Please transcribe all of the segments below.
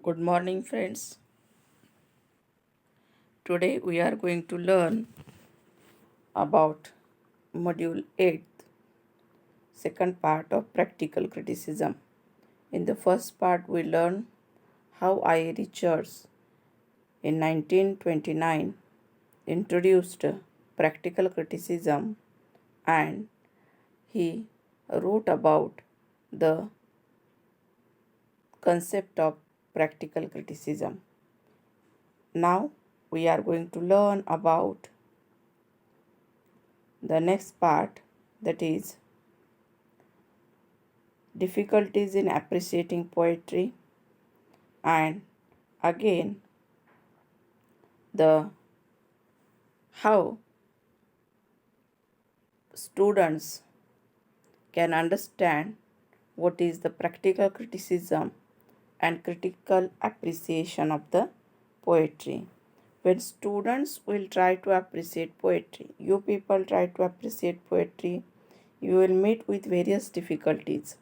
Good morning, friends. Today we are going to learn about Module 8, second part of Practical Criticism. In the first part, we learn how I. Richards in 1929 introduced practical criticism and he wrote about the concept of practical criticism. Now we are going to learn about the next part, that is difficulties in appreciating poetry, and again the how students can understand what is the practical criticism and critical appreciation of the poetry. When students will try to appreciate poetry, you people try to appreciate poetry, you will meet with various difficulties.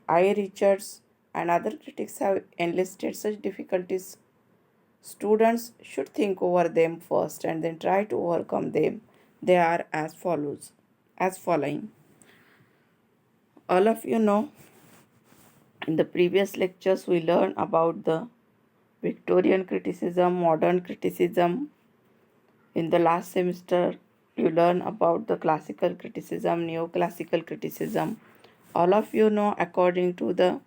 I. Richards and other critics have enlisted such difficulties. Students should think over them first and then try to overcome them. They are as following. All of you know, in the previous lectures we learned about the Victorian criticism, modern criticism. In the last semester you learn about the classical criticism, neoclassical criticism. All of you know, according to the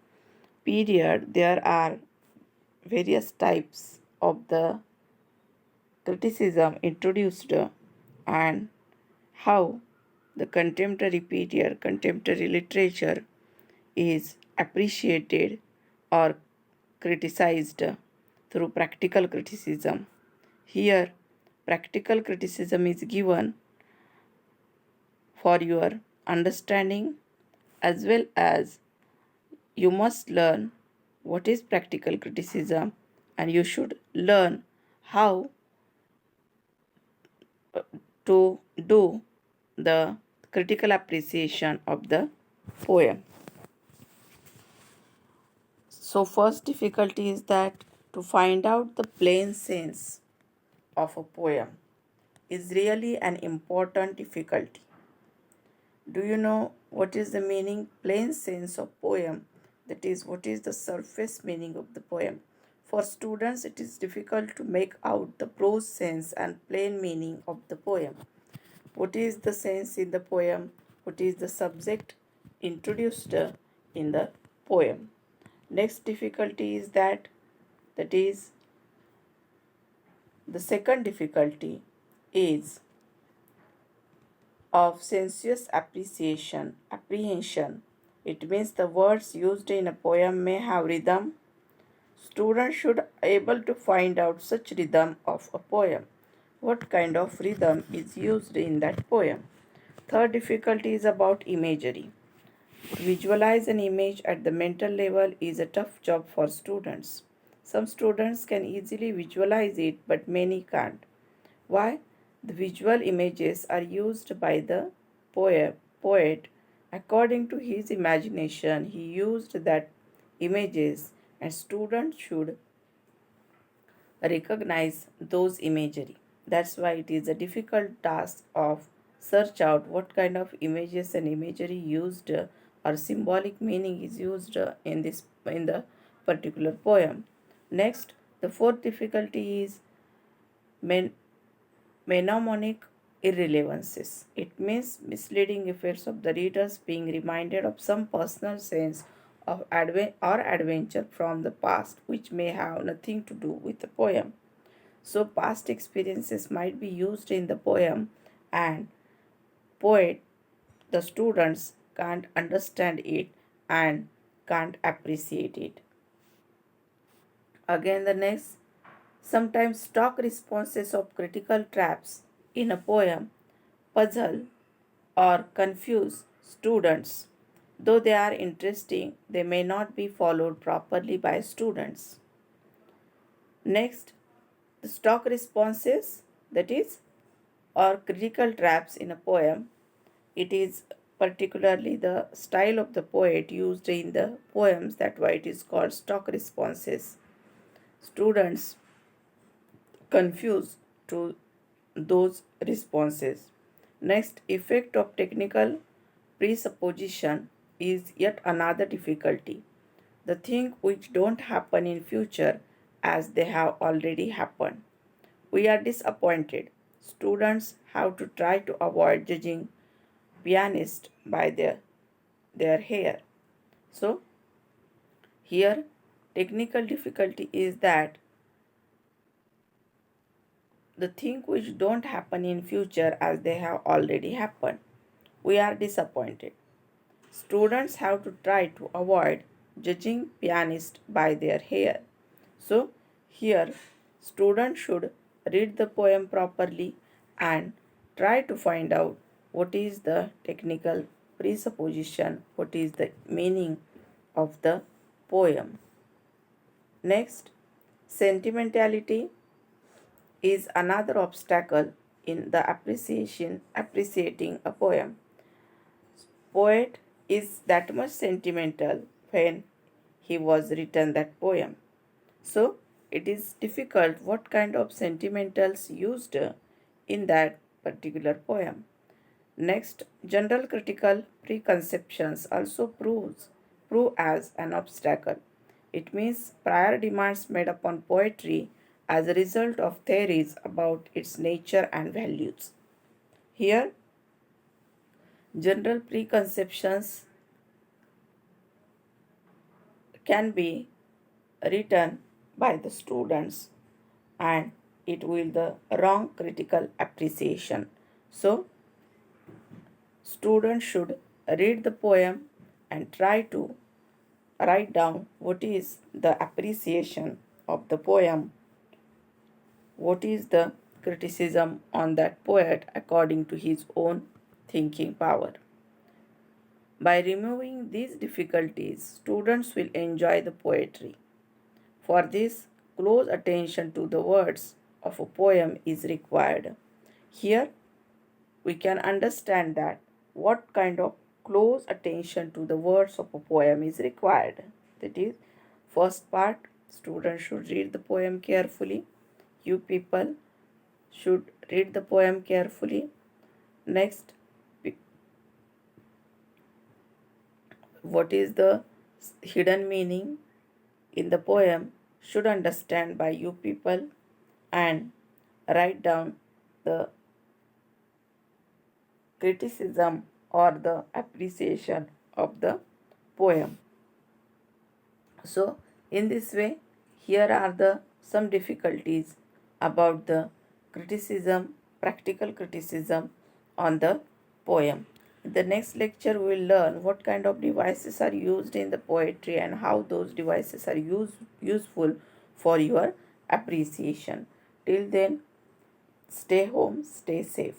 period, there are various types of the criticism introduced and how the contemporary period, contemporary literature is appreciated or criticized through practical criticism. Here, practical criticism is given for your understanding, as well as you must learn what is practical criticism and you should learn how to do the critical appreciation of the poem. So, first difficulty is that to find out the plain sense of a poem is really an important difficulty. Do you know what is the meaning plain sense of poem? That is, what is the surface meaning of the poem? For students, it is difficult to make out the prose sense and plain meaning of the poem. What is the sense in the poem? What is the subject introduced in the poem? Next difficulty is that is the second difficulty is of sensuous apprehension. It means the words used in a poem may have rhythm. Students should able to find out such rhythm of a poem. What kind of rhythm is used in that poem? Third difficulty is about imagery. To visualize an image at the mental level is a tough job for students. Some students can easily visualize it, but many can't. Why? The visual images are used by the poet according to his imagination. He used that images, and students should recognize those imagery. That's why it is a difficult task of search out what kind of images and imagery used or symbolic meaning is used in the particular poem. Next, the fourth difficulty is mnemonic irrelevances. It means misleading effects of the readers being reminded of some personal sense of or adventure from the past which may have nothing to do with the poem. So past experiences might be used in the poem and poet the students can't understand it and can't appreciate it. Again, the next, sometimes stock responses of critical traps in a poem puzzle or confuse students. Though they are interesting, they may not be followed properly by students. Next, the stock responses, that is, or critical traps in a poem. It is particularly the style of the poet used in the poems, that why it is called stock responses. students confuse to those responses. Next, effect of technical presupposition is yet another difficulty. The things which don't happen in future as they have already happened. We are disappointed. Students have to try to avoid judging pianists by their hair. So here technical difficulty is that the things which don't happen in future as they have already happened. We are disappointed. Students have to try to avoid judging pianists by their hair. So here students should read the poem properly and try to find out what is the technical presupposition, what is the meaning of the poem. Next, sentimentality is another obstacle in the appreciating a poem. Poet is that much sentimental when he was written that poem. So it is difficult what kind of sentimentals used in that particular poem. Next, general critical preconceptions also prove as an obstacle. It means prior demands made upon poetry as a result of theories about its nature and values. Here, general preconceptions can be written by the students and it will the wrong critical appreciation. So students should read the poem and try to write down what is the appreciation of the poem, what is the criticism on that poet according to his own thinking power. By removing these difficulties, students will enjoy the poetry. For this, close attention to the words of a poem is required. Here, we can understand that what kind of close attention to the words of a poem is required. That is, first part, students should read the poem carefully. You people should read the poem carefully. Next, what is the hidden meaning in the poem should understand by you people and write down the criticism or the appreciation of the poem. So in this way, here are the some difficulties about the criticism, practical criticism on the poem. In the next lecture, we will learn what kind of devices are used in the poetry and how those devices are useful for your appreciation. Till then, stay home, stay safe.